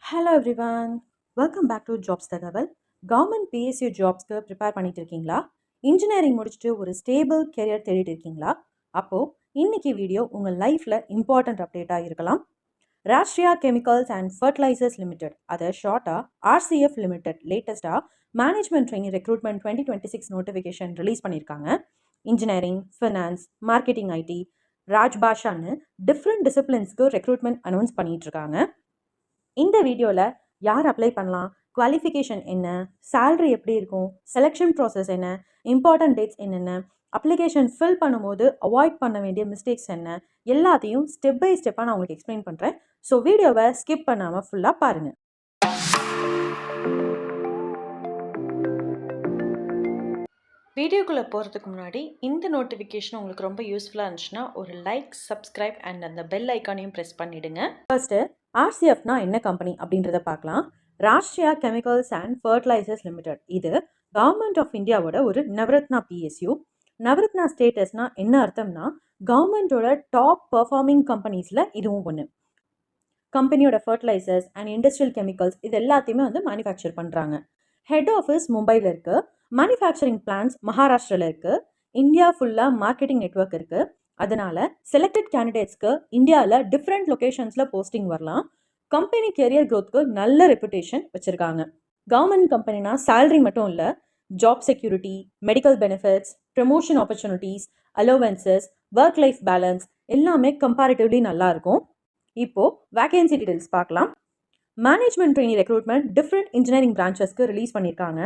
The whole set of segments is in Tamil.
Hello everyone, welcome back to jobs தகவல். கவர்மெண்ட் பிஎஸ்யூ ஜாப்ஸ்க்கு ப்ரிப்பேர் பண்ணிட்டு இருக்கீங்களா? இன்ஜினியரிங் முடிச்சுட்டு ஒரு ஸ்டேபிள் கெரியர் தேடிட்டு இருக்கீங்களா? அப்போது இன்னைக்கு வீடியோ உங்கள் லைஃப்பில் இம்பார்ட்டண்ட் அப்டேட்டாக இருக்கலாம். Rashtriya chemicals and fertilizers limited, அதை ஷார்ட்டாக ஆர்சிஎஃப் லிமிடெட், லேட்டஸ்ட்டாக management trainee recruitment 2026 notification release பண்ணியிருக்காங்க. இன்ஜினியரிங், ஃபினான்ஸ், மார்க்கெட்டிங், ஐடி, ராஜ்பாஷான்னு டிஃப்ரெண்ட் டிசிப்ளின்ஸ்க்கு ரெக்ரூட்மெண்ட் அனௌன்ஸ் பண்ணிட்டு இருக்காங்க. இந்த வீடியோவில் யார் அப்ளை பண்ணலாம், குவாலிஃபிகேஷன் என்ன, சேலரி எப்படி இருக்கும், செலெக்ஷன் ப்ராசஸ் என்ன, இம்பார்ட்டன்ட் டேட்ஸ் என்னென்ன, அப்ளிகேஷன் ஃபில் பண்ணும்போது அவாய்ட் பண்ண வேண்டிய மிஸ்டேக்ஸ் என்ன, எல்லாத்தையும் ஸ்டெப் பை ஸ்டெப்பாக நான் உங்களுக்கு எக்ஸ்பிளைன் பண்ணுறேன். ஸோ வீடியோவை ஸ்கிப் பண்ணாமல் ஃபுல்லாக பாருங்கள். வீடியோக்குள்ளே போகிறதுக்கு முன்னாடி இந்த நோட்டிஃபிகேஷன் உங்களுக்கு ரொம்ப யூஸ்ஃபுல்லாக இருந்துச்சுன்னா ஒரு லைக், சப்ஸ்கிரைப் அண்ட் அந்த பெல் ஐக்கானையும் ப்ரெஸ் பண்ணிவிடுங்க. ஃபர்ஸ்ட்டு ஆர்சிஎஃப்னா என்ன கம்பெனி அப்படின்றத பார்க்கலாம். Rashtriya chemicals and fertilizers limited, இது கவர்மெண்ட் ஆஃப் இந்தியாவோட ஒரு நவரத்னா பிஎஸ்யூ. நவரத்னா ஸ்டேட்டஸ்னால் என்ன அர்த்தம்னா, கவர்மெண்ட்டோட டாப் பர்ஃபார்மிங் கம்பெனிஸில் இதுவும் ஒன்று. கம்பெனியோட ஃபர்டிலைசர்ஸ் அண்ட் இண்டஸ்ட்ரியல் கெமிக்கல்ஸ் இது எல்லாத்தையுமே மேனுஃபேக்சர் பண்ணுறாங்க. ஹெட் ஆஃபீஸ் மும்பையில் இருக்குது, மேனுஃபேக்சரிங் பிளான்ஸ் மகாராஷ்டிராவில் இருக்குது, இந்தியா ஃபுல்லாக மார்க்கெட்டிங் நெட்ஒர்க் இருக்குது. அதனால் செலக்டட் கேண்டிடேட்ஸ்க்கு இந்தியாவில் டிஃப்ரெண்ட் லொக்கேஷன்ஸில் போஸ்டிங் வரலாம். கம்பெனி கெரியர் க்ரோத்துக்கு நல்ல ரெப்புடேஷன் வச்சுருக்காங்க. கவர்மெண்ட் கம்பெனினா சேலரி மட்டும் இல்லை, job security, medical benefits, promotion opportunities, allowances, work life balance எல்லாமே கம்பேரிட்டிவ்லி நல்லாயிருக்கும். இப்போது வேகன்சி டீடைல்ஸ் பார்க்கலாம். Management trainee recruitment different engineering பிரான்ச்சஸ்க்கு ரிலீஸ் பண்ணியிருக்காங்க.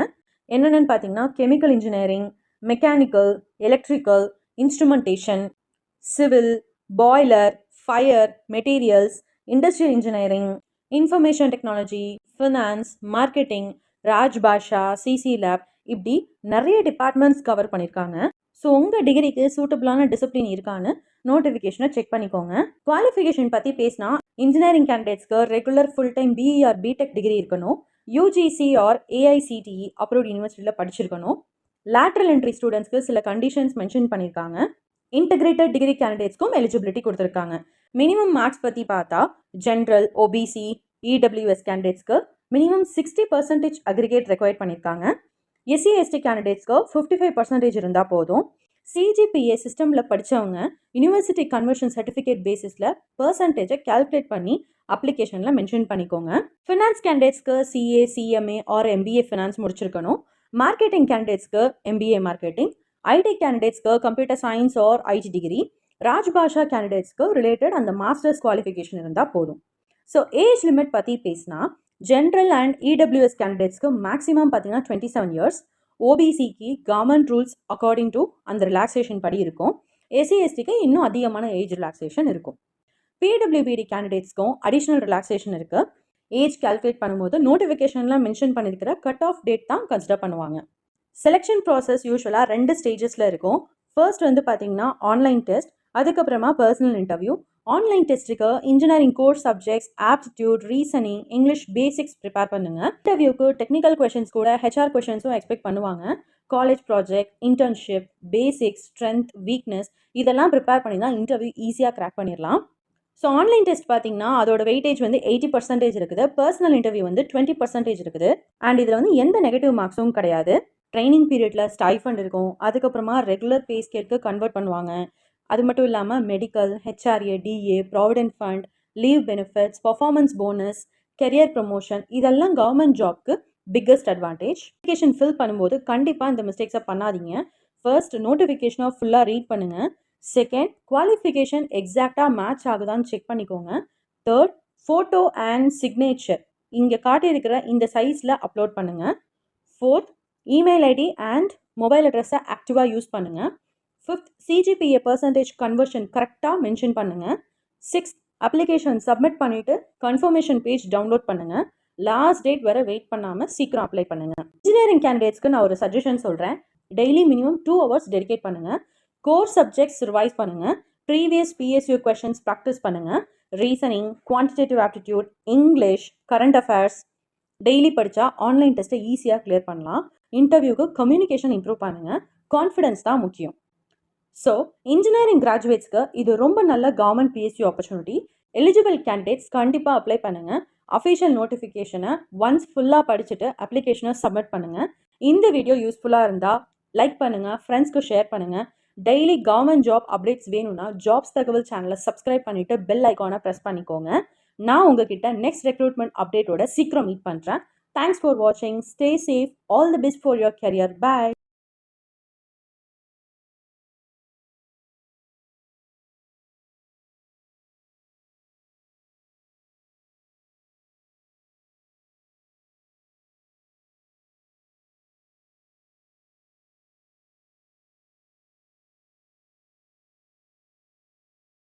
என்னென்னு பார்த்தீங்கன்னா, chemical engineering, mechanical, electrical, instrumentation, civil, boiler, fire, materials, industrial engineering, information technology, finance, marketing, Rajbhasha, CC lab, இப்படி நிறைய டிபார்ட்மெண்ட்ஸ் கவர் பண்ணியிருக்காங்க. ஸோ உங்கள் டிகிரிக்கு சூட்டபிளான டிசிப்ளின் இருக்கான்னு நோட்டிஃபிகேஷனை செக் பண்ணிக்கோங்க. குவாலிஃபிகேஷன் பற்றி பேசினா, இன்ஜினியரிங் கேண்டிடேட்ஸ்க்கு regular full time BE or BTech degree இருக்கணும், யூஜிசி ஆர் ஏஐசிடிஇ அப்ரூவ்ட் யூனிவர்சிட்டியில் படிச்சிருக்கணும். லேட்ரல் என்ட்ரி ஸ்டூடெண்ட்ஸ்க்கு சில கண்டிஷன்ஸ் மென்ஷன் பண்ணியிருக்காங்க. இன்டகிரேட்டட் டிகிரி கேண்டிடேட்ஸ்க்கும் எலிஜிபிலிட்டி கொடுத்துருக்காங்க. மினிமம் மார்க்ஸ் பற்றி பார்த்தா, ஜென்ரல், ஓபிசி, இடபிள்யூஎஸ் கேண்டிடேட்ஸ்க்கு மினிமம் 60% அக்ரிகேட் ரெக்வயர் பண்ணியிருக்காங்க. எஸ்சி எஸ்டி கேண்டிடேட்ஸ்க்கு 55% இருந்தால் போதும். சிஜிபிஏ சிஸ்டமில் படித்தவங்க யூனிவர்சிட்டி கன்வர்ஷன் சர்டிஃபிகேட் பேசிஸில் பர்சன்டேஜை கால்குலேட் பண்ணி அப்ளிகேஷனில் மென்ஷன் பண்ணிக்கோங்க. ஃபினான்ஸ் கேண்டிடேட்ஸ்க்கு CA, CMA or MBA finance முடிச்சிருக்கணும். மார்க்கெட்டிங் கேண்டிடேட்ஸ்க்கு எம்பிஏ மார்க்கெட்டிங், ஐடி கேண்டிடேட்ஸ்க்கு computer science or IT degree, Rajbhasha கேண்டிடேட்ஸ்க்கு ரிலேட்டட் அந்த மாஸ்டர்ஸ் குவாலிஃபிகேஷன் இருந்தால் போதும். ஸோ ஏஜ் லிமிட் பற்றி பேசினா, ஜென்ரல் அண்ட் இடபிள்யூஎஸ் கேண்டிடேட்ஸ்க்கு மேக்ஸிமம் பார்த்தீங்கன்னா 27 இயர்ஸ், ஓபிசிக்கு கவர்மெண்ட் ரூல்ஸ் அக்கார்டிங் டு அந்த ரிலாக்ஸேஷன் படி இருக்கும். எஸ்சி எஸ்டிக்கு இன்னும் அதிகமான ஏஜ் ரிலாக்ஸேஷன் இருக்கும். பிடபிள்யூபிடி கேண்டிடேட்ஸ்க்கும் அடிஷ்னல் ரிலாக்ஸேஷன் இருக்குது. ஏஜ் கால்குலேட் பண்ணும்போது நோட்டிஃபிகேஷனில் மென்ஷன் பண்ணியிருக்கிற கட் ஆஃப் டேட் தான் கன்சிடர் பண்ணுவாங்க. செலெக்ஷன் ப்ராசஸ் யூஸ்வலாக 2 ஸ்டேஜஸில் இருக்கும். ஃபர்ஸ்ட் பார்த்தீங்கன்னா ஆன்லைன் டெஸ்ட், அதுக்கப்புறமா பர்சனல் இன்டர்வியூ. ஆன்லைன் டெஸ்ட்டுக்கு engineering course subjects, aptitude, reasoning, English basics prepare பண்ணுங்கள். இன்டர்வியூக்கு டெக்னிக்கல் கொஷின்ஸ் கூட ஹெச்ஆர் கொஷின்ஸும் எக்ஸ்பெக்ட் பண்ணுவாங்க. College project, internship, basics, strength, weakness இதெல்லாம் ப்ரிப்பேர் பண்ணி தான் இன்டர்வியூ ஈஸியாக கிராக் பண்ணிடலாம். ஸோ ஆன்லைன் டெஸ்ட் பார்த்தீங்கன்னா அதோட வெயிட்டேஜ் 80% இருக்குது. பர்சனல் இன்டர்வியூ 20% இருக்குது. அண்ட் இதில் எந்த நெகட்டிவ் மார்க்ஸும் கிடையாது. ட்ரைனிங் பீரியடில் ஸ்டைஃபண்ட் இருக்கும். அதுக்கப்புறமா ரெகுலர் பே ஸ்கேலுக்கு கன்வெர்ட் பண்ணுவாங்க. அது மட்டும் இல்லாமல் medical, HRA, DA, provident fund, leave benefits, performance bonus, career promotion இதெல்லாம் கவர்மெண்ட் ஜாப்க்கு பிக்கஸ்ட் அட்வான்டேஜ். அப்ளிகேஷன் ஃபில் பண்ணும்போது கண்டிப்பாக இந்த மிஸ்டேக்ஸை பண்ணாதீங்க. ஃபர்ஸ்ட் நோட்டிஃபிகேஷனை ஃபுல்லாக ரீட் பண்ணுங்கள். செகண்ட், குவாலிஃபிகேஷன் எக்ஸாக்டாக மேட்ச் ஆகுதான்னு செக் பண்ணிக்கோங்க. தேர்ட், ஃபோட்டோ அண்ட் சிக்னேச்சர் இங்கே காட்டியிருக்கிற இந்த சைஸில் அப்லோட் பண்ணுங்கள். Fourth, email ID and mobile அட்ரஸை ஆக்டிவாக யூஸ் பண்ணுங்கள். ஃபிஃப்த், சிஜிபிஏ பர்சன்டேஜ் கன்வர்ஷன் கரெக்டாக மென்ஷன் பண்ணுங்கள். சிக்ஸ்த், அப்ளிகேஷன் சப்மிட் பண்ணிவிட்டு கன்ஃபர்மேஷன் பேஜ் டவுன்லோட் பண்ணுங்கள். லாஸ்ட் டேட் வரை வெயிட் பண்ணாமல் சீக்கிரம் அப்ளை பண்ணுங்கள். இன்ஜினியரிங் கேண்டிடேட்ஸ்க்கு நான் ஒரு சஜஷன் சொல்கிறேன். டெய்லி மினிமம் 2 hours டெடிகேட் பண்ணுங்கள். கோர் சப்ஜெக்ட்ஸ் ரிவைஸ் பண்ணுங்கள். ப்ரீவியஸ் பிஎஸ்யூ கொஷின்ஸ் ப்ராக்டிஸ் பண்ணுங்கள். Reasoning, quantitative aptitude, English, current affairs daily படித்தா ஆன்லைன் டெஸ்ட்டை ஈஸியாக கிளியர் பண்ணலாம். இன்டர்வியூக்கு கம்யூனிகேஷன் இம்ப்ரூவ் பண்ணுங்கள். கான்ஃபிடன்ஸ் தான் முக்கியம். ஸோ இன்ஜினியரிங் கிராஜுவேட்ஸ்க்கு இது ரொம்ப நல்ல government PSU opportunity. Eligible candidates கண்டிப்பாக அப்ளை பண்ணுங்கள். அஃபிஷியல் நோட்டிஃபிகேஷனை ஒன்ஸ் ஃபுல்லாக படிச்சுட்டு அப்ளிகேஷனை சப்மிட் பண்ணுங்கள். இந்த வீடியோ யூஸ்ஃபுல்லாக இருந்தால் லைக் பண்ணுங்கள், ஃப்ரெண்ட்ஸ்க்கு ஷேர் பண்ணுங்கள். டெய்லி கவர்மெண்ட் ஜாப் அப்டேட்ஸ் வேணும்னா ஜாப்ஸ் தகவல் சேனலை சப்ஸ்கிரைப் பண்ணிவிட்டு பெல் ஐக்கானை ப்ரெஸ் பண்ணிக்கோங்க. நான் உங்ககிட்ட நெக்ஸ்ட் ரெக்ரூட்மெண்ட் அப்டேட்டோட சீக்கிரம் மீட் பண்ணுறேன். தேங்க்ஸ் ஃபார் வாட்சிங். Stay safe. All the best for your career. Bye.